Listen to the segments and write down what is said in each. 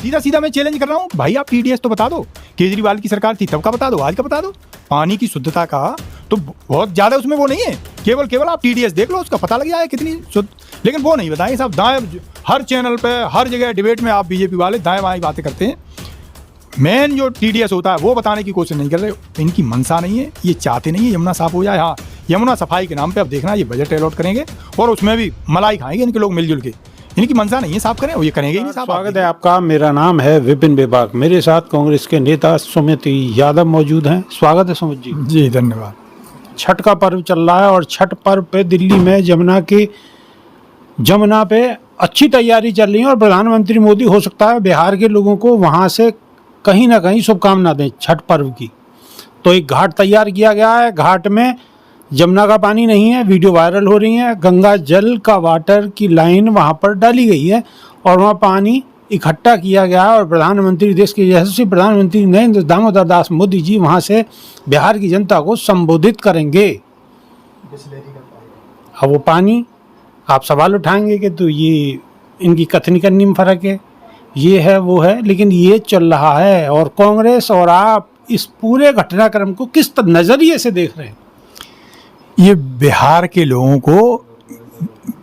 सीधा सीधा मैं चैलेंज कर रहा हूँ, भाई आप टीडीएस तो बता दो, केजरीवाल की सरकार थी तब का बता दो, आज का बता दो। पानी की शुद्धता का तो बहुत ज़्यादा उसमें वो नहीं है, केवल आप टीडीएस देख लो, उसका पता लग जाए कितनी शुद्ध। लेकिन वो नहीं बताएंगे साहब, दाएं हर चैनल पे हर जगह डिबेट में आप बीजेपी वाले दाएं बाएं बातें करते हैं। मेन जो टीडीएस होता है वो बताने की कोशिश नहीं कर रहे, इनकी मंशा नहीं है, ये चाहते नहीं है यमुना साफ हो जाए। हाँ, यमुना सफाई के नाम पे अब देखना ये बजट अलॉट करेंगे और उसमें भी मलाई खाएंगे इनके लोग मिलजुल के। इनकी मंशा नहीं है साफ करें, वो ये करेंगे ही नहीं साफ। स्वागत है आपका, मेरा नाम है विपिन बेबाक। मेरे साथ कांग्रेस के नेता सुमित यादव मौजूद हैं। स्वागत है सुमित जी। जी धन्यवाद। छठ का पर्व चल रहा है और छठ पर्व पे दिल्ली में जमुना पे अच्छी तैयारी चल रही है और प्रधानमंत्री मोदी हो सकता है बिहार के लोगों को वहाँ से कहीं ना कहीं शुभकामना दें छठ पर्व की। तो एक घाट तैयार किया गया है, घाट में जमुना का पानी नहीं है, वीडियो वायरल हो रही है। गंगा जल का वाटर की लाइन वहाँ पर डाली गई है और वहाँ पानी इकट्ठा किया गया है और प्रधानमंत्री, देश के यशस्वी प्रधानमंत्री नरेंद्र दामोदर दास मोदी जी वहाँ से बिहार की जनता को संबोधित करेंगे। अब वो पानी आप सवाल उठाएंगे कि तो ये इनकी कथनी करनी में फ़र्क है, ये है वो है, लेकिन ये चल रहा है। और कांग्रेस और आप इस पूरे घटनाक्रम को किस नज़रिए से देख रहे हैं? ये बिहार के लोगों को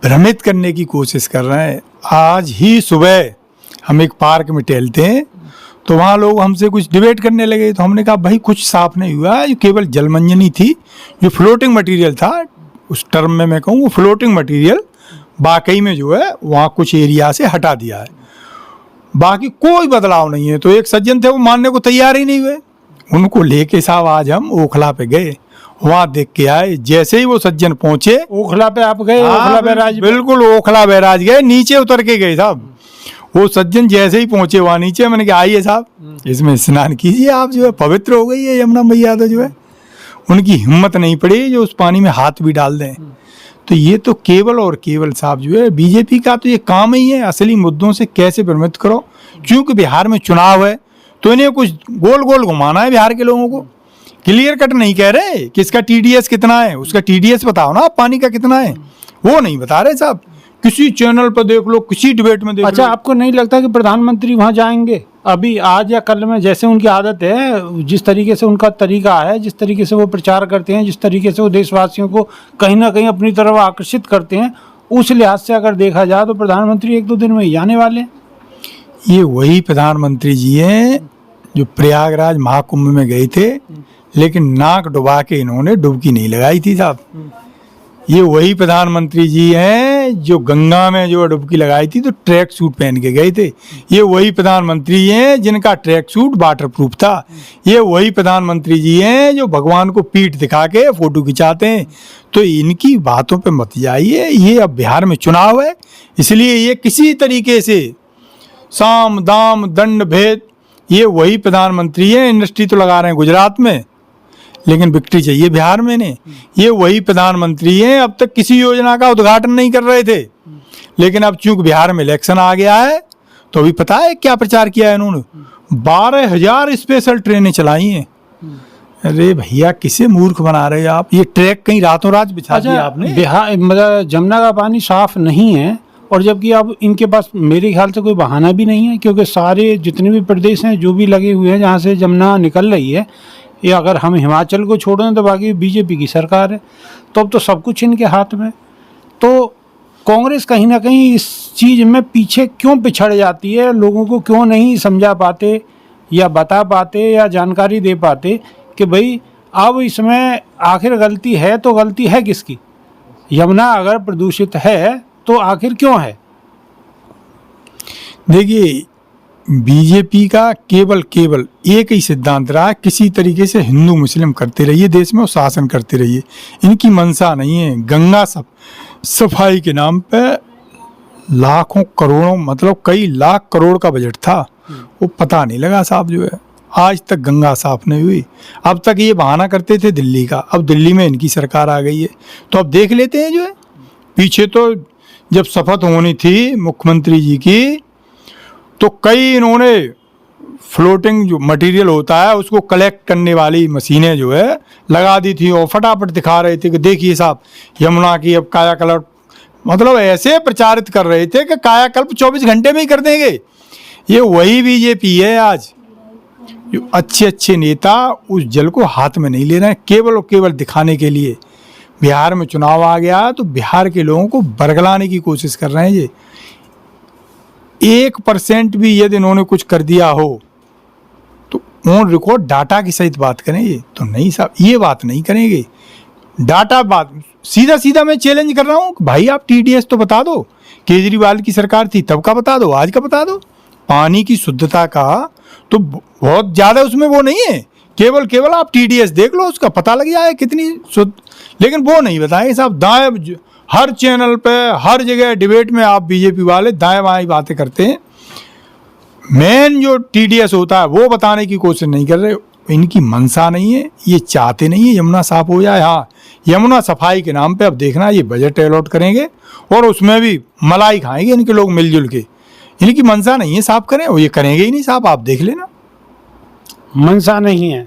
भ्रमित करने की कोशिश कर रहे हैं। आज ही सुबह हम एक पार्क में टहलते हैं तो वहाँ लोग हमसे कुछ डिबेट करने लगे, तो हमने कहा भाई कुछ साफ नहीं हुआ, ये केवल जलमंजनी थी, जो फ्लोटिंग मटेरियल था, उस टर्म में मैं कहूँ वो फ्लोटिंग मटेरियल वाकई में जो है वहाँ कुछ एरिया से हटा दिया है, बाकी कोई बदलाव नहीं है। तो एक सज्जन थे वो मानने को तैयार ही नहीं हुए, उनको लेके साहब आज हम ओखला पे गए, वहाँ देख के आए। जैसे ही वो सज्जन पहुंचे, ओखला पे आप गए? ओखला बैराज? बिल्कुल ओखला बैराज गए, नीचे उतर के गए साहब। वो सज्जन जैसे ही पहुंचे वहाँ नीचे, मैंने कहा आइए साहब इसमें स्नान कीजिए, आप जो है पवित्र हो गई है यमुना मैया। तो जो है उनकी हिम्मत नहीं पड़ी जो उस पानी में हाथ भी डाल दें। तो ये तो केवल और केवल साहब जो है बीजेपी का तो ये काम ही है, असली मुद्दों से कैसे भ्रमित करो। क्योंकि बिहार में चुनाव है तो इन्हें कुछ गोल गोल घुमाना है बिहार के लोगों को। क्लियर कट नहीं कह रहे कि इसका टीडीएस कितना है, उसका टीडीएस बताओ ना, पानी का कितना है, वो नहीं बता रहे साहब। किसी चैनल पर देख लो, किसी डिबेट में देख लो। अच्छा, आपको नहीं लगता कि प्रधानमंत्री वहां जाएंगे अभी, आज या कल में, जैसे उनकी आदत है, जिस तरीके से उनका तरीका है, जिस तरीके से वो प्रचार करते हैं, जिस तरीके से वो देशवासियों को कहीं ना कहीं अपनी तरफ आकर्षित करते हैं, उस लिहाज से अगर देखा जाए तो प्रधानमंत्री 1-2 दिन में ही जाने वाले हैं। ये वही प्रधानमंत्री जी हैं जो प्रयागराज महाकुंभ में गए थे, लेकिन नाक डुबा के इन्होंने डुबकी नहीं लगाई थी साहब। ये वही प्रधानमंत्री जी हैं जो गंगा में जो डुबकी लगाई थी तो ट्रैक सूट पहन के गए थे। ये वही प्रधानमंत्री हैं जिनका ट्रैक सूट वाटर प्रूफ था। ये वही प्रधानमंत्री जी हैं जो भगवान को पीठ दिखा के फोटो खिंचाते हैं। तो इनकी बातों पे मत जाइए। ये अब बिहार में चुनाव है, इसलिए ये किसी तरीके से साम दाम दंड भेद, ये वही प्रधानमंत्री है। इंडस्ट्री तो लगा रहे हैं गुजरात में, लेकिन विक्ट्री चाहिए बिहार में ने। ये वही प्रधानमंत्री हैं, अब तक किसी योजना का उद्घाटन नहीं कर रहे थे, लेकिन अब चूंकि बिहार में इलेक्शन आ गया है तो अभी पता है क्या प्रचार किया है इन्होंने? 12,000 स्पेशल ट्रेनें चलाई हैं। अरे भैया किसे मूर्ख बना रहे हो आप? ये ट्रैक कहीं रातों रात बिछा दिया आपने। बिहार मतलब जमुना का पानी साफ नहीं है, और जबकि अब इनके पास मेरे ख्याल से कोई बहाना भी नहीं है, क्योंकि सारे जितने भी प्रदेश हैं जो भी लगे हुए हैं जहाँ से जमुना निकल रही है, ये अगर हम हिमाचल को छोड़ दें तो बाकी बीजेपी की सरकार है, तो अब तो सब कुछ इनके हाथ में। तो कांग्रेस कहीं ना कहीं इस चीज़ में पीछे क्यों पिछड़ जाती है? लोगों को क्यों नहीं समझा पाते या बता पाते या जानकारी दे पाते कि भाई अब इसमें आखिर गलती है तो गलती है किसकी? यमुना अगर प्रदूषित है तो आखिर क्यों है? देखिए बीजेपी का केवल एक ही सिद्धांत रहा, किसी तरीके से हिंदू मुस्लिम करते रहिए देश में और शासन करते रहिए। इनकी मंशा नहीं है गंगा सफाई के नाम पे लाखों करोड़ों, मतलब कई लाख करोड़ का बजट था, वो पता नहीं लगा साहब जो है। आज तक गंगा साफ नहीं हुई। अब तक ये बहाना करते थे दिल्ली का, अब दिल्ली में इनकी सरकार आ गई है तो अब देख लेते हैं जो है। पीछे तो जब शपथ होनी थी मुख्यमंत्री जी की तो कई इन्होंने फ्लोटिंग जो मटेरियल होता है उसको कलेक्ट करने वाली मशीनें जो है लगा दी थी और फटाफट दिखा रहे थे कि देखिए साहब यमुना की अब कायाकल्प, मतलब ऐसे प्रचारित कर रहे थे कि कायाकल्प 24 घंटे में ही कर देंगे। ये वही बीजेपी है आज, जो अच्छे अच्छे नेता उस जल को हाथ में नहीं ले रहे हैं, केवल और केवल दिखाने के लिए। बिहार में चुनाव आ गया तो बिहार के लोगों को बरगलाने की कोशिश कर रहे हैं। ये 1% भी यदि इन्होंने कुछ कर दिया हो तो ऑन रिकॉर्ड डाटा की सहित बात करें। ये तो नहीं साहब, ये बात नहीं करेंगे। डाटा बात सीधा सीधा मैं चैलेंज कर रहा हूँ, भाई आप टीडीएस तो बता दो, केजरीवाल की सरकार थी तब का बता दो, आज का बता दो। पानी की शुद्धता का तो बहुत ज़्यादा उसमें वो नहीं है, केवल केवल आप टीडीएस देख लो, उसका पता लग जाए कितनी शुद्ध। लेकिन वो नहीं बताएंगे साहब, दाएं हर चैनल पे हर जगह डिबेट में आप बीजेपी वाले दाएं बाएं बातें करते हैं, मेन जो टीडीएस होता है वो बताने की कोशिश नहीं कर रहे। इनकी मंशा नहीं है, ये चाहते नहीं है यमुना साफ हो जाए। हाँ, यमुना सफाई के नाम पे अब देखना ये बजट अलॉट करेंगे और उसमें भी मलाई खाएंगे इनके लोग मिलजुल के। इनकी मंशा नहीं है साफ करें, और ये करेंगे ही नहीं साहब, आप देख लेना। मनसा नहीं है,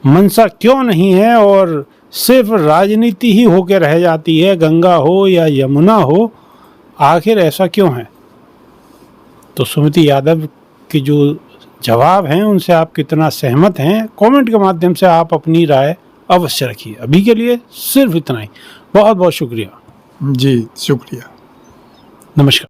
मनसा क्यों नहीं है, और सिर्फ राजनीति ही होके रह जाती है, गंगा हो या यमुना हो, आखिर ऐसा क्यों है? तो सुमति यादव के जो जवाब हैं उनसे आप कितना सहमत हैं, कमेंट के माध्यम से आप अपनी राय अवश्य रखिए। अभी के लिए सिर्फ इतना ही, बहुत बहुत शुक्रिया जी शुक्रिया, नमस्कार।